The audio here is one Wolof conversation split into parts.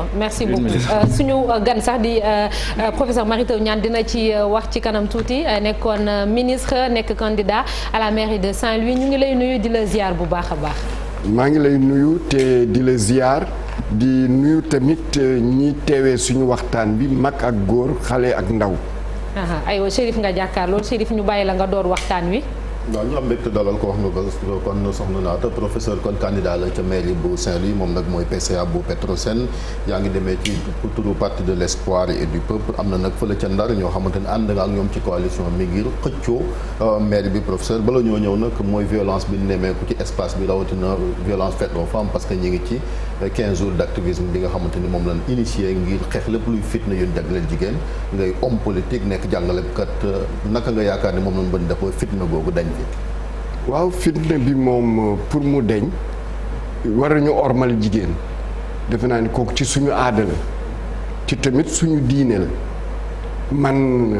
solo merci beaucoup suñu gan sax di professeur Mary Teuw Niane dina ci wax ci kanam tuuti nekkoon ministre nekk candidat à la mairie de Saint-Louis ñu ngi lay nuyu di la ziar bu baax a baax. maa ngi lay nuyu te di la ziar di nuyu tamit ñi teewee suñu waxtaan bi mag ak góor xale ak ndaw. aywa Chérif nga jàkkaar loolu Chérif ñu bàyyi la nga door waxtaan wi. waaw ñu am mbégte dalal ko wax nga ko kon soxna naata professeur kon candidat la ca mairie bu Saint-Louis moom nag mooy PCA bu Petrosen yaa ngi demee ci turu parti de l'espoir et du peuple am na nag fële ca Ndar ñoo xamante ne ànd nga ak ñoom ci coalition mi ngir xëccoo mairie bi professeur bala ñoo ñëw nag mooy violence bi nemmeeku ci espace bi rawatina violence faite aux femmes parce que ñi ngi ci 15 jours d'activisme bi nga xamante ni moom lañ initié ngir xeex lépp luy fitna yu jagleel jigéen ngay homme politique nekk jàngalekat naka nga yaakaar ni moom lañ mën def fitna googu dañ waaw fitna bi moom pour mu deñ war nañu ormal jigéen defe naa ni kooku ci suñu aada la ci tamit suñu diine la man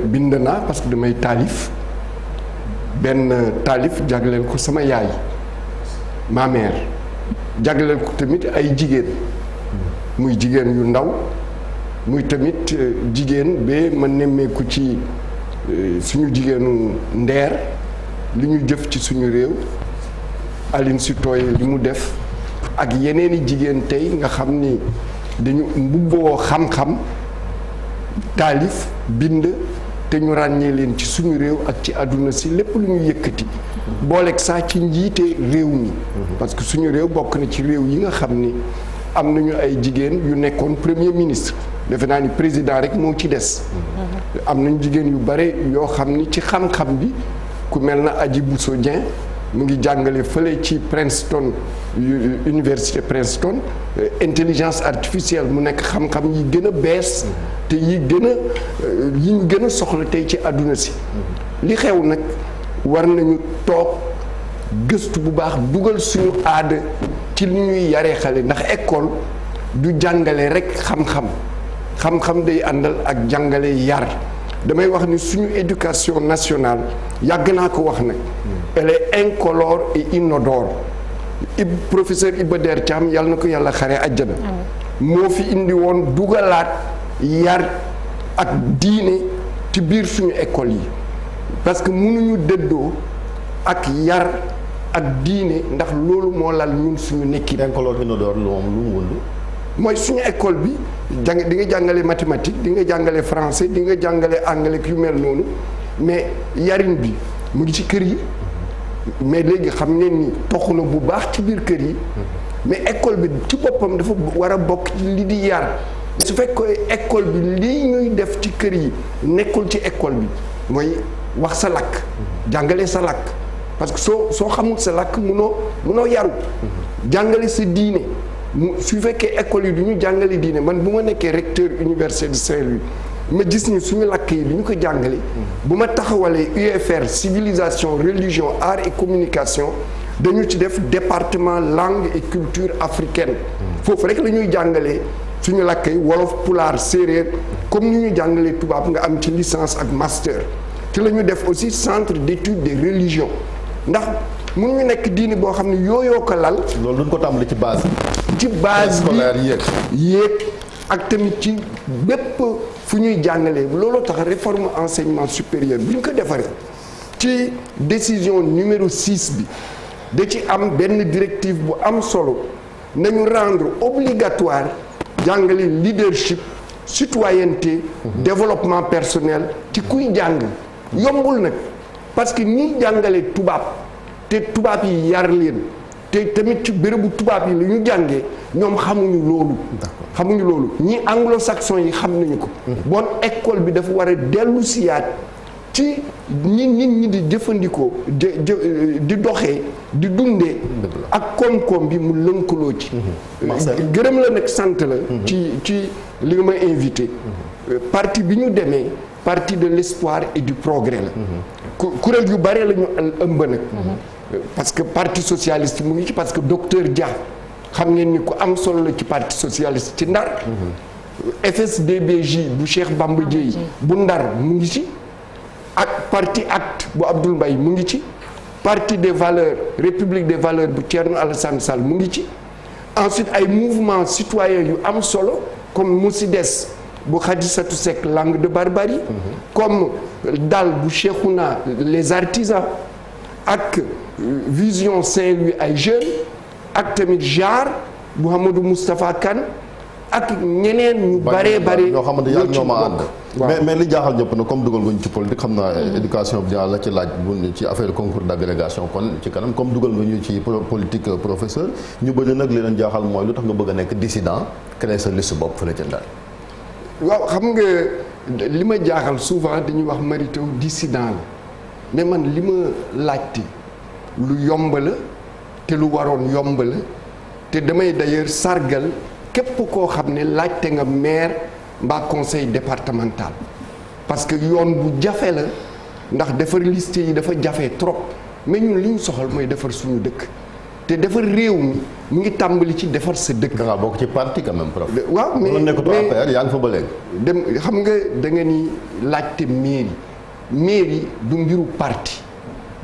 bind naa parce que damay taalif benn taalif jagleel ko sama yaay ma mère jagleel ko tamit ay jigéen muy jigéen yu ndaw muy tamit jigéen ba ma nemmeeku ci suñu jigéenu ndeer li ñu jëf ci suñu réew Aline Sitoé li mu def ak yeneeni jigéen tey nga xam ni dañu mbubboo xam-xam taalif bind te ñu ràññee leen ci suñu réew ak ci àdduna si lépp lu ñu yëkkati booleeg saa ci njiite réew mi parce que suñu réew bokk na ci réew yi nga xam ni am nañu ay jigéen yu nekkoon premier ministre defe naa ni président rek moo ci des am nañu jigéen yu bare yoo xam ni ci xam-xam bi ku mel na Adji Bousso Dieng mu ngi jàngale fële ci Princeton université Princeton intelligence artificielle mu nekk xam-xam yi gën a bees te yi ñu gën a soxla tey ci àdduna si li xew nag war nañu toog gëstu bu baax dugal suñu aada ci li ñuy yaree xale ndax école du jàngale rek xam-xam day àndal ak jàngale yar damay wax ni suñu éducation nationale yàgg naa ko wax nag elle est incolore et inodore professeur Iba Der Thiam yàlla na ko yàlla xare àjjana moo fi indi woon dugalaat yar ak diine ci biir suñu école yi parce que mënuñu dëddoo ak yar ak diine ndax loolu moo lal ñun suñu nekki incolore inodore lu mu wund mooy suñu école bi di nga jàngale mathématique di nga jàngale français di nga jàngale anglais yu mel noonu mais yarin bi mu ngi ci kër yi mais léegi xam ngeen ni toxu na bu baax ci biir kër yi mais école bi ci boppam dafa war a bokk ci li di yar su fekkee école bi lii ñuy def ci kër yi nekkul ci école bi mooy wax sa làkk jàngale sa làkk parce que soo xamul sa làkk munoo yaru jàngale sa diine su fekkee école yi du ñu jàngale diine man bu ma nekkee recteur université de Saint-Louis ma gis ni suñu làkk yi du ñu ko jàngale bu ma taxawalee UFR civilisation religion art et communication dañu ci def département langue et culture africaine foofu rek la ñuy jàngalee suñu làkk yi wolof pulaar séeréer comme ni ñu jàngalee tubaab nga am ci licence ak master ci la ñu def aussi centre d'études des religions ndax mun ñu nekk diini boo xam ne yooyoo ko lal. loolu duñ ko tàmbali ci base ci base bi scolaire yéeg ak tamit ci bépp fu ñuy jàngalee looloo tax réforme enseignement supérieur bi ñu ko defaree ci décision numéro 6 bi da ci am benn directive bu am solo nañu rendre obligatoire jàngale leadership citoyenneté développement personnel ci kuy jàng yombul nag parce que ñiy jàngale tubaab te tubaab yi yar leen te tamit ci bérébu tubaab yi la ñu jàngee ñoom xamuñu loolu ñi anglo-saxon yi xam nañu ko bon école bi dafa war a dellu siyaat ci nit ñi di jëfandikoo di doxee di dundee ak koom-koom bi mu lënkaloo ci gërëm la nag sant la ci li nga ma invité parti bi ñu demee parti de l'espoir et du progrès la kuréel yu bare la ñu ëmb nag parce que parti socialiste mu ngi ci parce que docteur Dia xam ngeen ni ku am solo la ci parti socialiste ci Ndar FSDBJ bu Cheikh Bamba Dièye bu Ndar mu ngi ci ak parti acte bu Abdoul Mbaye mu ngi ci parti des valeurs république des valeurs bu Thierno Alassane Sall mu ngi ci ensuite ay mouvement citoyen yu am solo comme Mosides bu Khadisatou Seck Langue de Barbarie comme Dal bu Cheikhouna les artisans ak Vision Saint-Louis ay jeunes ak tamit JAR bu Hamadou Moustapha Kane ak ñeneen ñu bare ñoo xamante yaa ñoo ma ànd mais li jaaxal ñëpp na comme dugal nga ñu ci politique xam naa éducation bi la ci laaj bu ci affaire concours d'agrégation kon ci kanam comme dugal nga ñu ci politique professeur ñu bëri nag li leen jaaxal mooy lu tax nga bëgg a nekk dissident créer sa liste bopp fële ca Ndar. waaw xam nga li ma jaaxal souvent dañuy wax Mary Teuw dissident la mais man li ma laajte lu yomb la te lu waroon yomb la te damay d'ailleurs sargal képp koo xam ne laajte nga maire mbaa conseil départemental parce que yoon bu jafe la ndax defar liste yi dafa jafe trop mais ñun li ñu soxal mooy defar suñu dëkk te defar réew mi mu ngi tàmbali ci defar sa dëkk. da ngaa bokk ci parti quand même prof. waaw mais nekkatu APR yaa ngi fa ba léegi. dem xam nga da nga ni laajte mairie du mbiru parti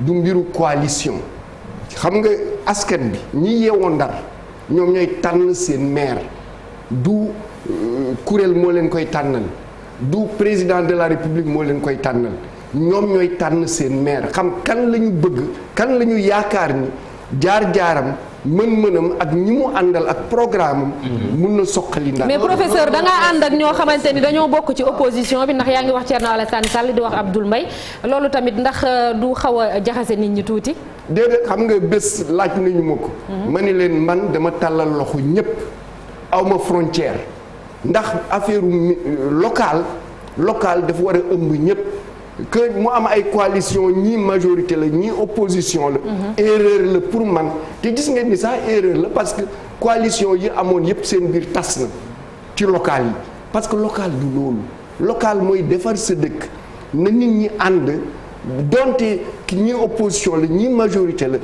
du mbiru coalition xam nga askan bi ñi yeewoo Ndar ñoom ñooy tànn seen maire du kuréel moo leen koy tànnal du président de la république moo leen koy tànnal ñoom ñooy tànn seen maire xam kan la ñu bëgg kan la ñu yaakaar ni jaar-jaaram mën-mënam ak ñi mu àndal ak programme am mun na soqali Ndar. mais professeur da ngaa ànd ak ñoo xamante ni dañoo bokk ci opposition bi ndax yaa ngi wax Thierno Alassane Sall di wax Abdoul Mbaye loolu tamit ndax du xaw a jaxase nit ñi tuuti. déedéet xam nga bés laaj nañu ma ko. ma ni leen man dama tàllal loxo ñëpp awma frontière ndax affaire locale dafa war a ëmb ñëpp. que mu am ay coalition ñii majorité la ñii opposition la. erreur la pour man te gis ngeen ni sax erreur la parce que coalition yi amoon yëpp seen biir tas na ci local yi parce que local du loolu local mooy defar sa dëkk na nit ñi ànd donte ki ñii opposition la ñii majorité la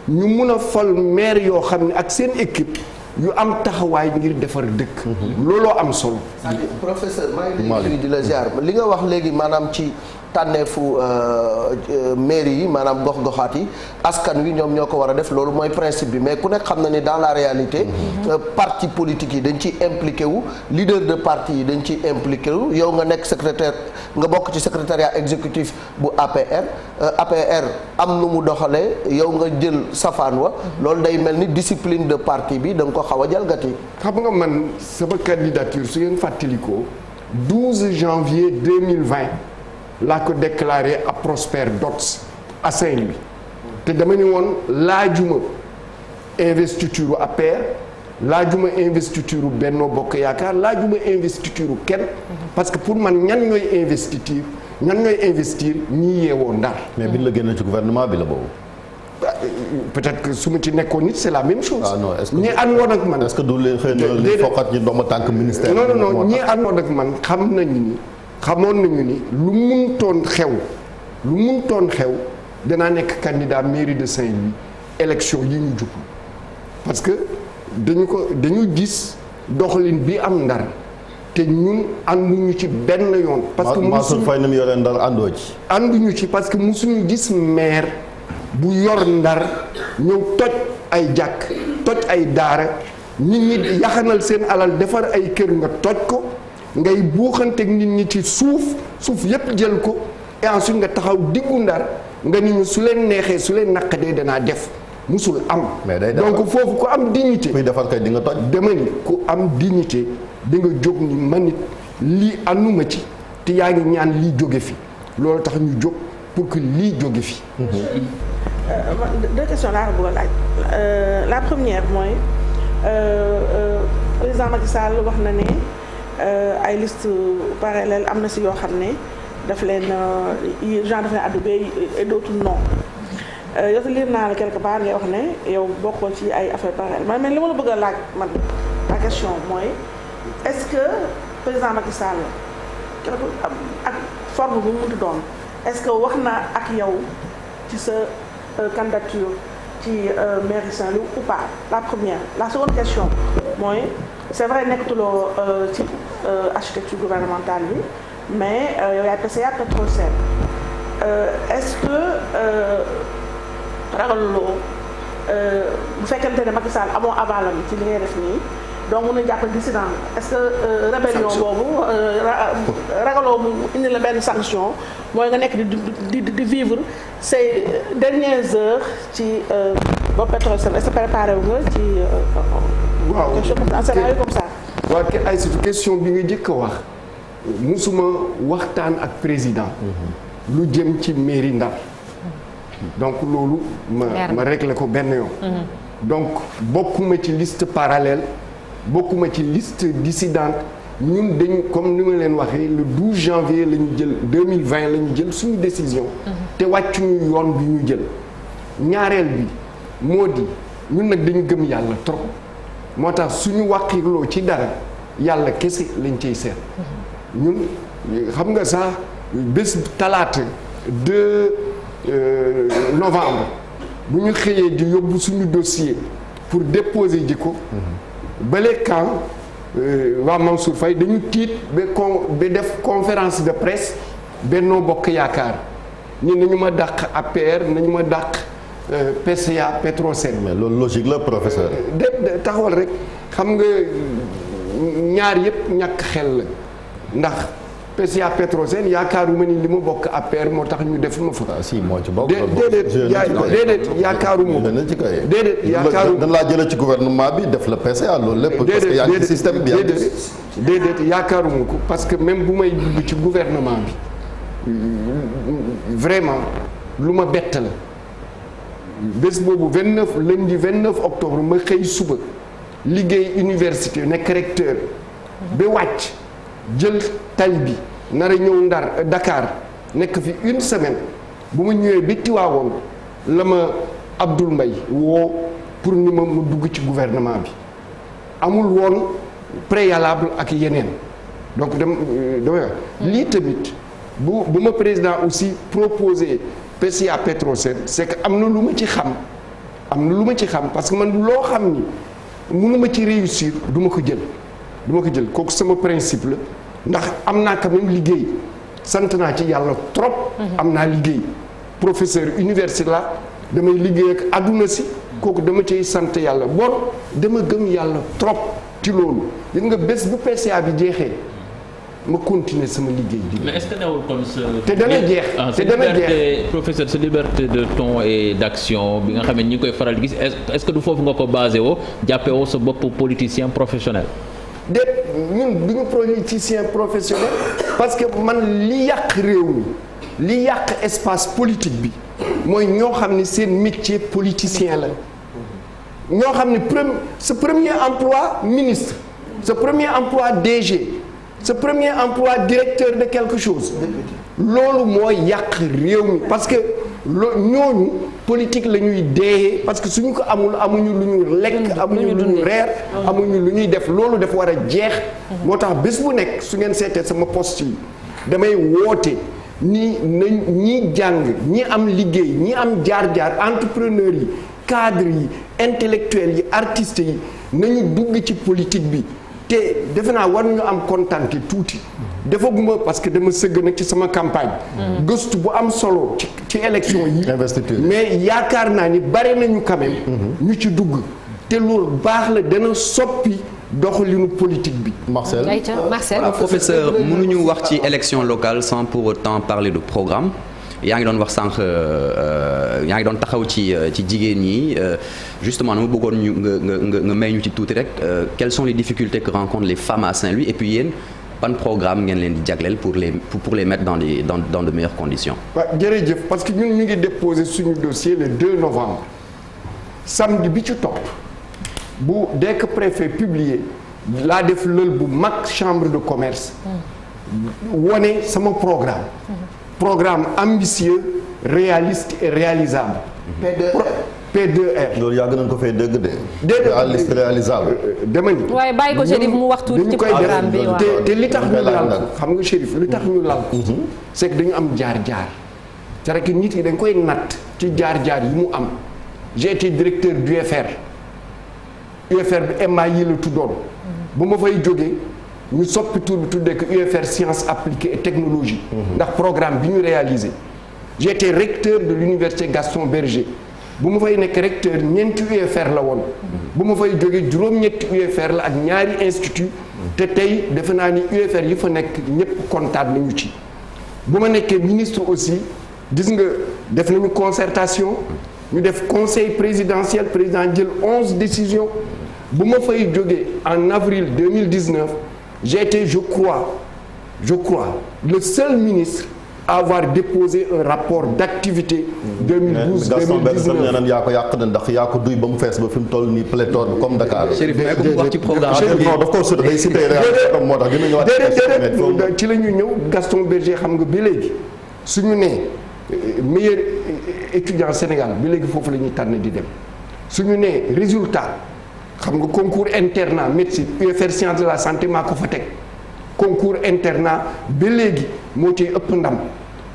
ñu mun a fal maire yoo xam ne ak seen équipe yu am taxawaay ngir defar dëkk. looloo am solo. professeur maa ngi lay di la ziar li nga wax léegi maanaam ci. tànneefu mairie yi maanaam gox-goxaat yi askan wi ñoom ñoo ko war a def loolu mooy principe bi mais ku nekk xam na ni dans la réalité parti politique yi dañ ciy impliqué wu leader de parti yi dañ ciy impliqué wu yow nga nekk secrétaire nga bokk ci secrétariat exécutif bu APR am nu mu doxalee yow nga jël safaan wa loolu day mel ni discipline de parti bi da nga ko xaw a jalgati. xam nga man sama candidature su ngeen fàttalikoo 12 janvier 2020 laa ko déclaré à Prosper Dots à Saint-Louis te dama ni woon laajuma investiture APR laajuma investiture Benno Bokk Yaakaar laajuma investiture kenn parce que pour man ñan ñooy investir ñii yeewoo Ndar. mais biñ la génne ci gouvernement bi la boobu. peut-être que su ma ci nekkoon nit c'est la même chose. ah non est-ce que ñi àndoon ak man. est-ce que du leen xëy na li fokkat ñi ndomba tànk ministère. non ñi àndoon ak man xamoon nañu ni lu muntoon xew danaa nekk candidat mairie de Saint-Louis élection yi ñu jublu parce que dañu gis doxalin bi am Ndar te ñun ànduñu ci benn yoon. parce que Mansour Faye ni mu yoree Ndar àndoo ci. ànduñu ci parce que musuñu gis maire bu yor Ndar ñëw toj ay jàkk toj ay daara nit ñi yaxanal seen alal defar ay kër nga toj ko. ngay buuxanteeg nit ñi ci suuf yépp jël ko et ensuite nga taxaw diggu Ndar nga ni ñu su leen neexee su leen naqadee danaa def musul am. donc foofu ku am dignité. kuy defar kay di nga toj. dama ni ku am dignité di nga jóg ni man it lii ànduma ci te yaa ngi ñaan lii jóge fi loolu tax ñu jóg pour que lii jóge fi. deux questions laa bëgg a laaj la première mooy président Macky Sall wax na ne. ay liste parallèle am na si yoo xam ne daf leen genre daf leen adoubé et d'autres non yow liir naa la quelque part ngay wax ne yow bokkoo ci ay affaires parallèles mais li ma la bëgg a laaj man la question mooy est-ce que président Macky Sall ak forme bu mu munti doon est-ce que wax na ak yow ci sa candidature ci mairie Saint-Louis ou pas la première. La seconde question mooy c'est vrai nekkatuloo ci architecture gouvernementale bi mais yow yaay PCA Petrosen est-ce que ragaluloo bu fekkente ne Macky Sall amoo avalam ci li ngay def nii donc mën nañu jàpp dissident est-ce que rébellion boobu ragaloo mu indi la benn sanction mooy nga nekk di vivre ces dernières heures ci ba Petrosen est-ce que préparé wu nga ci. waaw quelque chose comme ça un scénario comme ça. waaw ay question bi nga jëkk a wax musuma waxtaan ak président. lu jëm ci mairie Ndar. donc loolu ma réglé ko benn yoon. donc bokkuma ci liste parallèle bokkuma ci liste dissidente ñun dañu comme ni ma leen waxee le 12 janvier la ñu jël 2020 la ñu jël suñu décision. te wàccuñu yoon bi ñu jël. ñaareel bi moo di ñun nag dañu gëm yàlla trop moo tax suñu wàqirloo ci dara yàlla kese lañ cay seet. ñun xam nga sax bés talaata 2 novembre bu ñu xëyee di yóbbu suñu dossier pour déposer ji ko. bale camp waa Mansour Faye dañu tiit ba def conférence de presse Benno Bokk Yaakaar ñi nañu ma dàq APR nañu ma dàq PCA Petrosen. mais loolu logique la professeur. de taxawal rek xam nga ñaar yëpp ñàkk xel la ndax PCA Petrosen yaakaaruma ni li ma bokk APR moo tax ñu def ma fa. ah si moo ci bokk. déedéet yaakaaruma ko. déedéet yaakaaruma dañ laa jëlee ci gouvernement bi def la PCA loolu lépp. parce que yaa ngi ci système bi déedéet yaakaaruma ko parce que même bu may dugg ci gouvernement bi vraiment lu ma bett la bés boobu lundi 29 octobre ma xëy suba liggéey université nekk recteur ba wàcc. jël tali bi nar a ñëw Dakar nekk fi une semaine bu ma ñëwee bi Tiwaawoon la ma Abdoul Mbaye woo pour ni ma dugg ci gouvernement bi amul woon préalable ak yeneen donc dama lii tamit bu ma président aussi proposé PCA Petrosen c'est que am na lu ma ci xam parce que man loo xam ni mënuma ci réussir du ma ko jël kooku sama principe la ndax am naa quand même liggéey sant naa ci yàlla trop. am naa liggéey professeur université la damay liggéey ak àdduna si kooku dama ciy sant yàlla bon dama gëm yàlla trop ci loolu gis nga bés bu PCA bi jeexee ma continuer sama liggéey. mais est-ce que newul comme ça. te dana jeex te dana jeex professeur sa liberté de ton et d'action bi nga xam ne ñi ngi koy faral gis est-ce que du foofu nga ko basé woo jàppee woo sa bopp politicien professionnel. déet ñun du ñu politicien professionnel parce que man li yàq réew mi li yàq espace politique bi mooy ñoo xam ne seen métier politicien la ñoo xam ne sa premier emploi ministre sa premier emploi DG sa premier emploi directeur de quelque chose loolu mooy yàq réew mi parce que ñooñu politique la ñuy deeyee parce que suñu ko amuñu lu ñu lekk amuñu lu ñu reer amuñu lu ñuy def loolu dafa war a jeex moo tax bés bu nekk su ngeen seetee sama poste yi damay woote ñi jàng ñi am liggéey ñi am jaar-jaar entrepreneur yi cadre yi intellectuels yi artistes yi nañu dugg ci politique bi te defe naa war nañu am kontaante tuuti defaguma parce que dama sëgg nag ci sama campagne gëstu bu am solo ci élection yi mais yaakaar naa ni bare nañu quand même ñu ci dugg te loolu baax la dana soppi doxalinu politique bi. Marcel professeur mënuñu wax ci élection locale sans pour autant parler de programme yaa ngi doon wax sànq yaa ngi doon taxaw ci jigéen ñi justement dama bëggoon ñu nga may ñu ci tuuti rek quelles sont les difficultés que rencontrent les femmes à Saint-Louis et puis yéen ban programme ngeen leen di jagleel pour les mettre dans de meilleures conditions. waaw jërëjëf parce que ñun ñu ngi déposer suñu dossier le 2 novembre samedi bi ci topp dès que préfet publié laa def lël bu mag chambre de commerce wone sama programme ambitieux réaliste et réalisable. P2R. loolu yàgg nañu ko fay dégg de. déedéet réalisable. dama ni. waaye bàyyi ko Chérif mu wax tuuti ci programme bi waaw te li tax ñu lal ko xam nga Chérif li tax ñu lal ko. c'est que dañu am jaar-jaar. c'est que nit yi dañ koy natt ci jaar-jaar yi mu am. j'ai été directeur d'UFR. UFR bi MAI la tuddoon. bu ma fay jógee ñu soppi tur bi tuddee que UFR sciences appliquées et technologie. ndax programme bi ñu réalisé. j'ai été recteur de l'université Gaston Berger. bu ma fay nekk recteur ñeenti UFR la woon bu ma fay jóge juróom-ñetti UFR la ak ñaari institut te tey defe naa ni UFR yi fa nekk ñëpp kontaan nañu ci bu ma nekkee ministre aussi gis nga def nañu concertation ñu def conseil présidentiel président jël 11 décisions bu ma fay jóge en avril 2019 j'ai été je crois le seul ministre à avoir déposé un rapport d'activité 2012 2019 nee nañ yaa ko yàq na ndax yaa ko duy ba mu fees ba fi mu toll nii pléthore comme Dakar. Chérif mais ku wax ci programme non daf ko sut day cité réalité moo tax dinañu wax déedéet ci la ñu ñëw Gaston Berger xam nga ba léegi suñu nee meilleur étudiant Sénégal ba léegi foofu la ñuy tànn di dem suñu nee résultat xam nga concours internat médecine UFR sciences de la santé maa ko fa teg concours internat ba léegi moo ciy ëpp ndam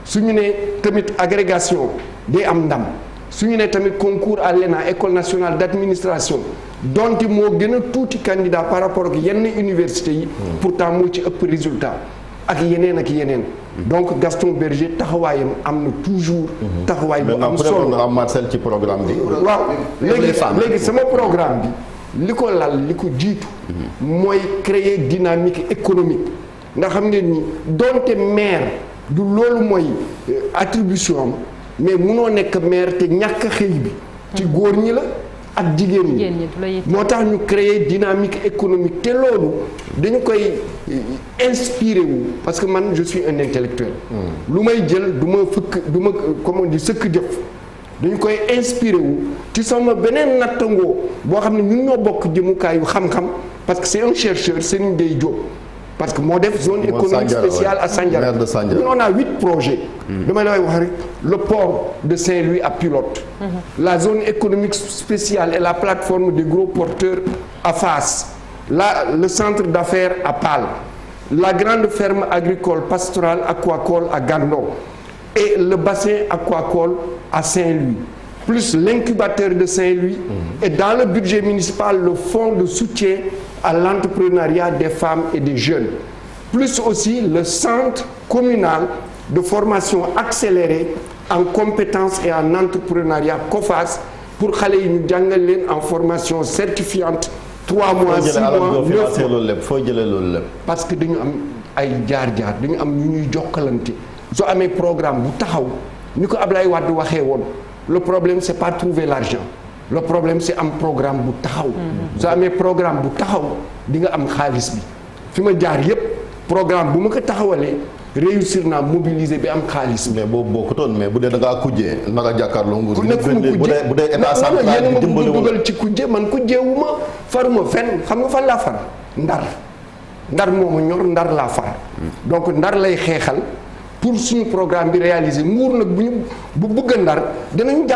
suñu ne tamit agrégation day am ndam suñu ne tamit concours à l'ENA école nationale d'administration donte moo gën a tuuti candidat par rapport ak yenn universités yi pourtant moo ci ëpp résultat ak yeneen donc Gaston Berger taxawaayam am na toujours taxawaay bu am solo am Marcel ci programme bi waaw léegi sama programme bi li ko lal li ko jiitu mooy créer dynamique économique nga xam ngeen ni donte maire du loolu mooy attribution am mais munoo nekk maire te ñàkk xëy bi ci góor ñi la ak jigéen ñi moo tax ñu créer dynamique économique te loolu dañu koy inspiré wu parce que man je suis un intellectuel lu may jël du ma comment on dit sëkk jëf dañu koy inspiré wu ci sama beneen nattangoo boo xam ne ñun ñoo bokk jëmukaayu xam-xam parce que c'est un chercheur Serigne Gueye Diop parce que moo def zone économique spéciale à Sandiara ñun on a 8 projets damay lay wax rek le port de Saint-Louis à Pilote la zone économique spéciale et la plateforme des gros porteurs à Fass le centre d'affaires à Pal la grande ferme agricole pastorale aquacole à Gandon et le bassin aquacole à Saint-Louis, plus l'incubateur de Saint-Louis et dans le budget municipal, le fonds de soutien à l'entrepreneuriat des femmes et des jeunes, plus aussi le centre communal de formation accélérée en compétences et en entrepreneuriat COFAS pour xale yi ñu jàngal leen en formation certifiante 3 mois 6 mois 9 mois foo jëlee loolu lépp parce que dañu am ay jaar-jaar dañu am ñu ñuy jokkalante soo amee programme bu taxaw ni ko Ablaye Wade waxee woon le problème c'est pas trouver l'argent le problème c'est am programme bu taxaw soo amee programme bu taxaw di nga am xaalis bi fi ma jaar yépp programme bu ma ko taxawalee réussir naa mobiliser bi am xaalis bi. mais boobu bokkutoon mais bu dee da ngaa kujjee naka jàkkaarloo nguur ku nekk fu mu kujjee bu dee état central bi dimbali ma dugal ci kujje man kujjeewuma faruma fenn xam nga fan laa far ndar moomu ñor ndar laa far donc ndar lay xeexal pour suñu programme bi réaliser nguur nag bu bëgg ndar danañu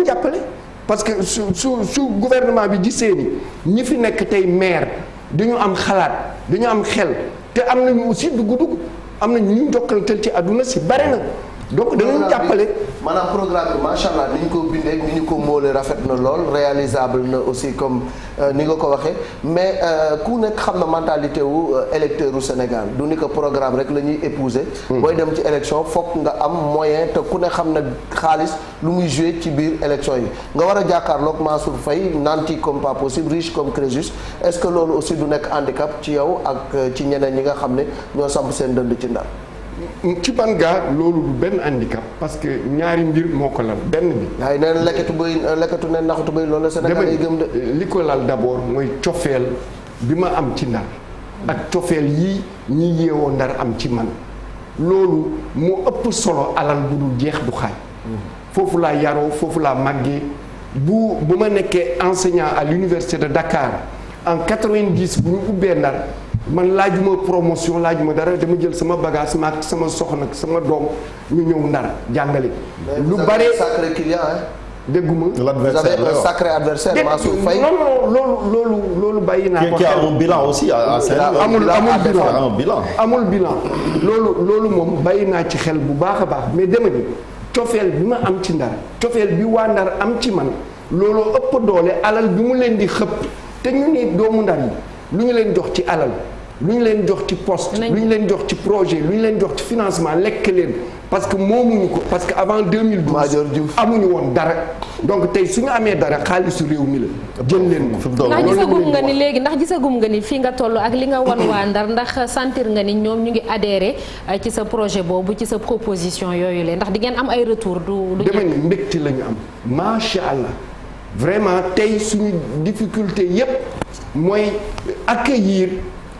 jàppale parce que su gouvernement bi gisee ni ñi fi nekk tey maire dañu am xalaat dañu am xel te am nañu aussi dugg am na ñu jokkalanteel ci àdduna si bare na donc danañu jàppale. maanaam programme bi macha allah ni ñu ko bindee ni ñu ko móolee rafet na lool réalisable na aussi comme ni nga ko waxee mais ku nekk xam na mentalité wu électeur u Sénégal du ni ko programme rek la ñuy épouser. booy dem ci élection fokk nga am moyen te ku ne xam na xaalis lu muy jouer ci biir élection yi nga war a jàkkaarloog Mansour Faye nanti comme pas possible riche comme Crésus est-ce que loolu aussi du nekk handicap ci yow ak ci ñeneen ñi nga xam ne ñoo samp seen dënd ci Ndar. ci ban gaa loolu du benn handicap parce que ñaari mbir moo ko lal benn bi. waaye nee na lekkatu ne naxatu bay loolu la Sénégal yi gëm de. li ko lal d'abord mooy cofeel bi ma am ci Ndar ak cofeel yii ñi yeewoo Ndar am ci man loolu moo ëpp solo alal bu dul jeex du xaaj. foofu laa yaroo foofu laa màggee bu ma nekkee enseignant à l'université de Dakar en 90 bu ñu ubbee Ndar. man laajuma promotion laajuma dara dama jël sama bagage maak sama soxna sama doom ñu ñëw Ndar jàngale. lu bare sacré client dégguma. l'adversaire vous avez un sacré adversaire Mansour Faye. non loolu bàyyi naa ko. qui a un bilan aussi à amul bilan loolu moom bàyyi naa ci xel bu baax a baax mais dama ni cofeel bi ma am ci Ndar cofeel bi waa Ndar am ci man looloo ëpp doole alal bi mu leen di xëpp te ñu ni doomu Ndar yi lu ñu leen jox ci alal lu ñu leen jox ci poste lu ñu leen jox ci projet lu ñu leen jox ci financement lekk leen parce que moomuñu ko parce que avant 2012 amuñu woon dara donc tey suñu amee dara xaalisu réew mi la jël leen ko. ndax gisagum nga ni léegi ndax gisagum nga ni fii nga toll ak li nga wan waa Ndar ndax sentir nga ni ñoom ñu ngi adhéré ci sa projet boobu ci sa proposition yooyu la ndax di ngeen am ay retour du dama ni mbégte la ñu am macha allah vraiment tey suñu difficulté yépp mooy accueillir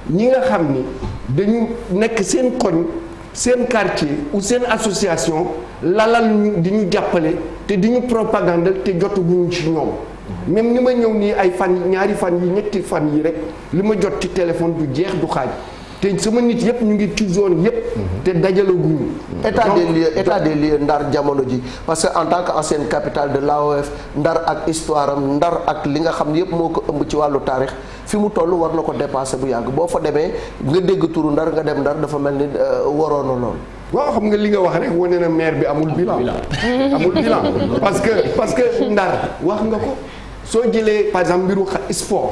ñi nga xam ni dañu nekk seen koñ seen quartier ou seen association lalal ñu di ñu jàppale te di ñu propagande te jotaguñu ci ñoom même ni ma ñëw nii ay fan ñaari fan yi ñetti fan yi rek li ma jot ci téléphone du jeex du xaaj te sama nit yëpp ñu ngi ci zone yëpp te dajalaguñu. état des lieux Ndar jamono ji parce que en tant que ancienne capitale de l'AOF Ndar ak histoire am Ndar ak li nga xam ne yëpp moo ko ëmb ci wàllu taarix fi mu toll war na ko dépasser bu yàgg boo fa demee nga dégg turu Ndar nga dem Ndar dafa mel ni waroon na lool. waaw xam nga li nga wax rek wane na maire bi amul bilan amul bilan parce que Ndar wax nga ko soo jëlee par exemple mbiru sport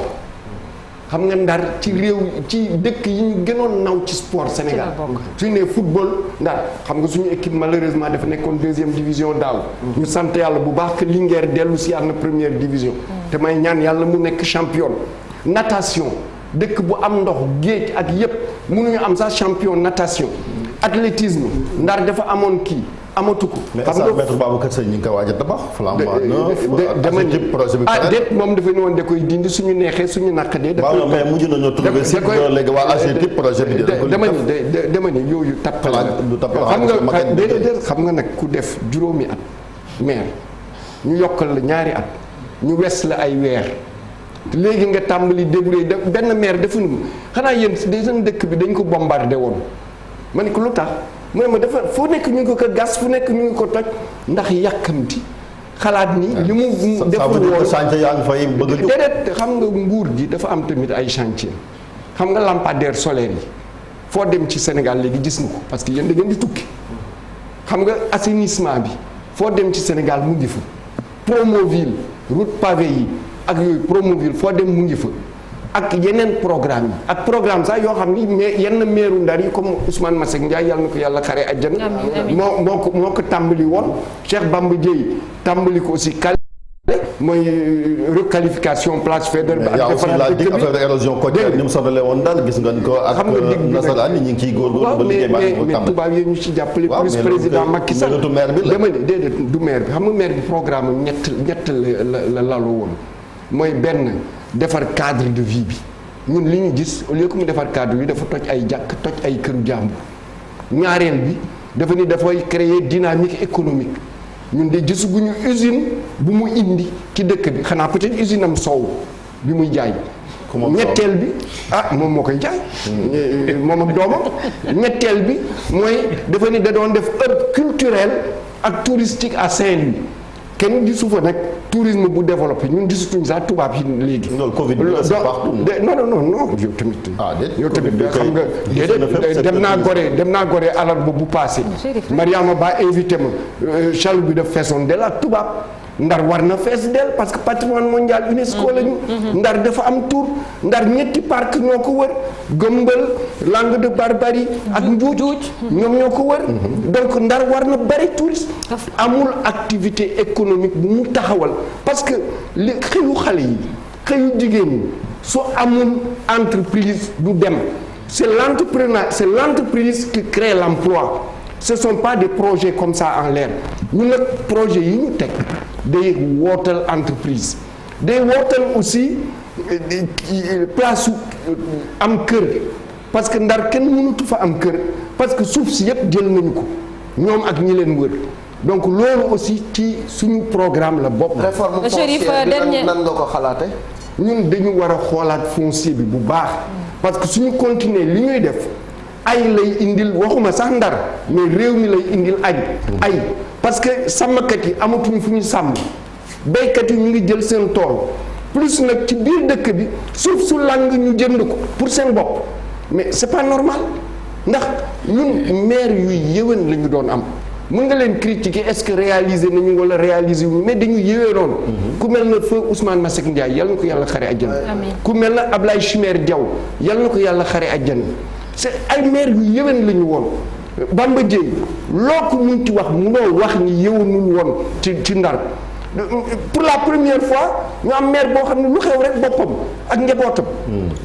xam nga Ndar ci réew ci dëkk yi ñu gënoon naw ci sport Sénégal suñu nee football Ndar xam nga suñu équipe malheureusement dafa nekkoon 2e division daaw ñu sant yàlla bu baax que Linguère dellu si yàlla na 1re division te may ñaan yàlla mu nekk champion natation dëkk bu am ndox géej ak yépp mënuñu am sax champion natation athlétisme Ndar dafa amoon kii amatu ko. xam nga maître Babacar Seye ñu ngi ko waaj a tabax. flambant neuf projet bi déet moom dafa ne woon da koy dindi suñu neexee suñu naqadee. da koy mais mujj nañoo trouvé si léegi waa AGETIP projet bi dama ni yooyu tappale xam nga nag ku def juróomi at maire ñu yokkal la ñaari at ñu wes la ay weer léegi nga tàmbali débrouiller benn maire defuñu xanaa yéen seen dëkk bi dañ ko bombardé woon ma ni ko lu tax. mu ne ma dafa foo nekk ñu ngi ko gas fu nekk ñu ngi ko toj ndax yàkkamti xalaat ni li mu deful woon chantier yaa ngi fay bëgg déedéet xam nga nguur gi dafa am tamit ay chantier xam nga lampadaire solaire yi foo dem ci Sénégal léegi gis nga ko parce que yéen da ngeen di tukki xam nga assainissement bi foo dem ci Sénégal mu ngi fa Promoville route pavé yi ak yooyu Promoville foo dem mu ngi fa ak yeneen programme yi ak programme sax yoo xam ni mais yenn meeru Ndar yi comme Ousmane Masseck Ndiaye yàlla na ko yàlla xare àjjana moo ko tàmbali woon Cheikh Bamba Dièye tàmbali ko aussi kale mooy requalification place Faidherbe bi ak defaraat dëkk bi affaire de érosion côtière ni mu sonalee woon daal gis nga ko ak nasaraan yi ñu ngi ciy góorgóorlu ba liggéey mais tubaab yi ñu ci jàppale plus président Macky Sall dama ne déedéet du maire bi xam nga maire bi programme ñett la lalu woon mooy benn defar cadre de vie bi ñun li ñu gis au lieu que mu defar cadre bi dafa toj ay jàkk toj ay këru jàmbur ñaareel bi dafa ni dafay créer dynamique économique ñun de gisaguñu usine bu mu indi ci dëkk bi xanaa peut-être usine am soow bi muy jaay ñetteel bi moom moo koy jaay moom ak doomam ñetteel bi mooy dafa ni da doon def hub culturel ak touristique à Saint-Louis kenn gisu fa nag tourisme bu développé ñun gisatuñ sax tubaab yi léegi. loolu Covid bi la c'est partout. non yow tamit. yow tamit xam nga déedéet dem naa Gorée alarba bu passé. Mariama Ba invité ma chaloupe bi daf feesoon del ak tubaab. Ndar war na fees del parce que patrimoine mondial UNESCO lañu. Ndar dafa am tur Ndar ñetti parc ñoo ko wër Gëmbël Langue de Barbarie ak Njuuj ñoom ñoo ko wër. donc Ndar war na bari touriste amul activité économique bu mu taxawal parce que li xëyu xale yi xëyu jigéen ñi soo amul entreprise du dem c'est l'entreprise qui crée l'emploi. Ce ne sont pas des projets comme ça en l'air ñu nag projet yi ñu teg day wootal entreprise day wootal aussi place am kër parce que Ndar kenn mënatu fa am kër parce que suuf si yëpp jël nañu ko ñoom ak ñi leen wër donc loolu aussi ci suñu programme la bopp. réforme foncière bi nan nga ko xalaate ñun dañu war a xoolaat foncier bi bu baax parce que suñu continuer li ñuy def ay lay indil waxuma sax Ndar mais réew mi lay indil ay parce que sàmmkat yi amatuñu fu ñu sàmm béykat yi ñu ngi jël seen tool plus nag ci biir dëkk bi suuf su lang ñu jënd ko pour seen bopp mais c'est pas normal ndax ñun maire yuy yëwén la ñu doon am mën nga leen critiquer est-ce que réaliser nañu wala réaliser wuñu mais dañu yéwee noonu. ku mel na feu Ousmane Masseck Ndiaye yal na ko yàlla xare àjjana. ku mel na Ablaye Chimère Diaw yal na ko yàlla xare àjjana. c'est ay maire yu yéwén la ñu woon Bamba Dièye loo ko munti wax munoo wax ni yéwénul woon ci Ndar pour la première fois ñu am maire boo xam ne lu xew rek boppam ak njabootam.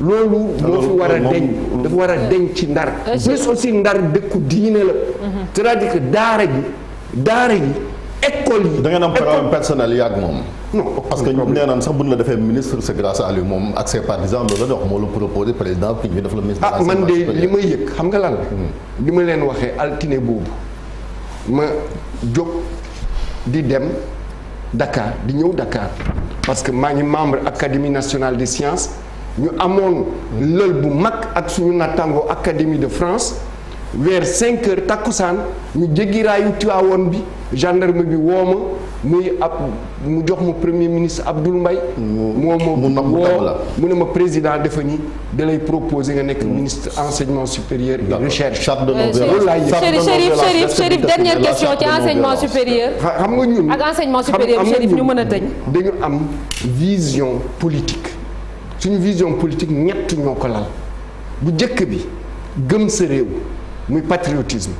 loolu moo fi war a deñ dafa war a deñ ci Ndar. plus aussi Ndar dëkku diine la. c'est-à-dire que daara gi école yi. da ngeen am problème personnel yàgg moom. non parce que nee naan sax bu ñu la defee ministre c'est grâce à lui moom ak ses partisans loolu la wax moo la proposé président ñu def la ministre. man de li may yëg xam nga lan la. li ma leen waxee altine boobu ma jóg di dem Dakar di ñëw Dakar parce que maa ngi membre Académie nationale des sciences ñu amoon lël bu mag ak suñu nattango Académie de France vers 5 heures takkusaan ñu jéggi raayu Tiwaawoon bi gendarme bi woo ma mu jox ma premier ministre Abdoul Mbaye mu ne ma président dafa ni da lay proposer nga nekk ministre enseignement supérieur et recherche. Chérif dernière question ci enseignement supérieur. xam nga ñun ak enseignement supérieur Chérif ñu mën a tëj. dañu am vision politique suñu vision politique ñett ñoo ko lal bu njëkk bi gëm sa réew muy patriotisme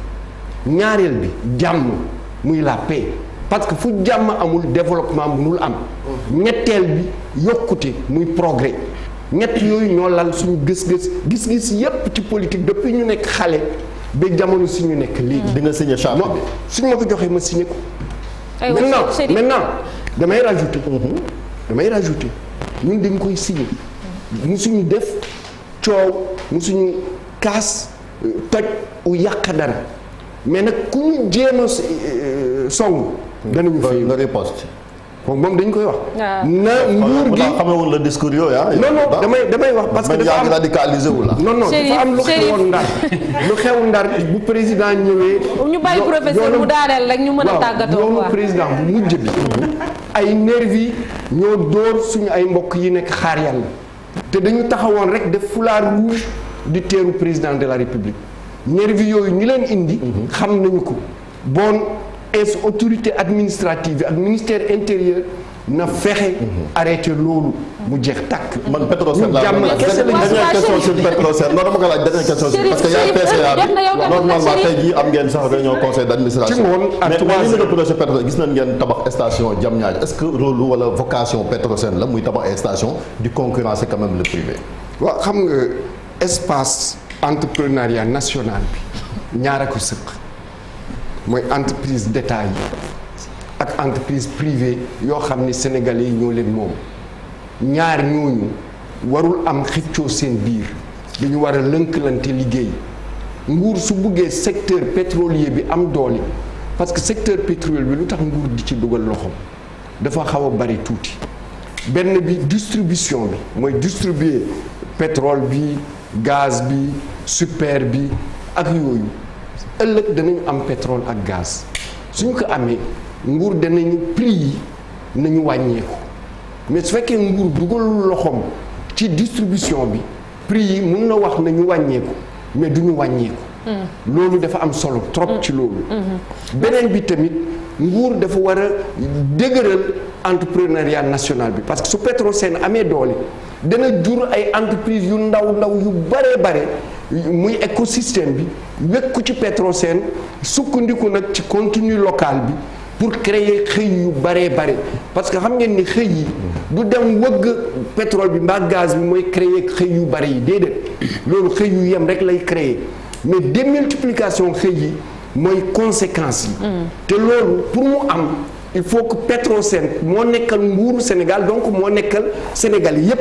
ñaareel bi jàmm muy la paix parce que fu jàmm amul développement mënul am ñetteel bi yokkute muy progrès ñett yooyu ñoo lal suñu gis-gis yépp ci politique depuis ñu nekk xale ba jamono si ñu nekk léegi. di nga signé charte bi suñu ma ko joxee ma signé ko. maintenant damay rajouter ñun dañ koy signé musuñu def coow musuñu kaas toj u yàq dara mais nag ku ñu jéem a song danañu fay nga riposte kon moom dañ koy wax. na nguur gi xamewul le discours yooyu non damay wax parce que dafa am radicalisé wu la. non dafa am lu xewoon Ndar lu xew Ndar bu président ñëwee. ñu bàyyi professeur mu daaneel rek ñu mën a tàggatoo yoonu président bu mujj bi. ay nervi ñoo dóor suñu ay mbokk yi nekk xaar yàlla te dañu taxawoon rek def foulard rouge di teeru président de la république nervi yooyu ñi leen indi. xam nañu ko bon autorité administrative bi ak ministère intérieur na fexe arrêté loolu mu jeex tàkk. man Petrosen laa dernière question sur Petrosen non dama ko laaj dernière question parce que yaa PCA bi normalement tey jii am ngeen sax réunion conseil d'administration. ci ngoon ak 3 mais li projet Petrosen gis nañ ngeen tabax station Diamniadio est-ce que rôle wala vocation Petrosen la muy tabax station di concurrencer quand même le privé. waaw xam nga espace entrepreneuriat national bi ñaar a ko sëq mooy entreprise d'État yi ak entreprise privée yoo xam ni sénégalais yi ñoo leen moom ñaar ñooñu warul am xëccoo seen biir dañu war a lënkalante liggéey nguur su buggee secteur pétrolier bi am doole parce que secteur pétrolier bi lu tax nguur di ci dugal loxoom dafa xaw a bari tuuti benn bi distribution bi mooy distribuer pétrole bi gaz bi super bi ak yooyu ëllëg danañu am pétrole ak gaz suñu ko amee nguur danañu prix yi nañu wàññeeku mais su fekkee nguur dugalul loxoom ci distribution bi prix yi mun na wax nañu wàññeeku mais duñu wàññeeku. loolu dafa am solo trop ci loolu. beneen bi tamit nguur dafa war a dëgëral entrepreneuriat national bi parce que su Petrosen amee doole dana jur ay entreprises yu ndaw yu bare muy écosystème bi wekku ci Petrosen sukkandiku nag ci contenu local bi pour créer xëy yu bare parce que xam ngeen ni xëy yi du dem wëgg pétrole bi mbaa gaz bi mooy créer xëy yu bare yi déedéet loolu xëy yu yem rek lay créer mais démultiplication xëy yi mooy conséquences yi te loolu pour mu am il faut que Petrosen moo nekkal nguuru Sénégal donc moo nekkal Sénégal yépp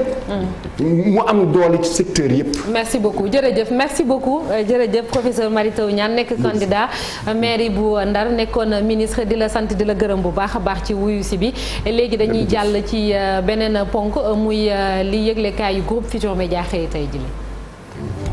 mu am doole ci secteur yépp. merci beaucoup jërëjëf professeur Mary Teuw Niane nekk candidat mairie bu Ndar nekkoon ministre di la sant di la gërëm bu baax a baax ci wuyu si bi léegi dañuy jàll ci beneen ponk muy li yëglekaay yu groupe Futurs Médias xëy tey jii.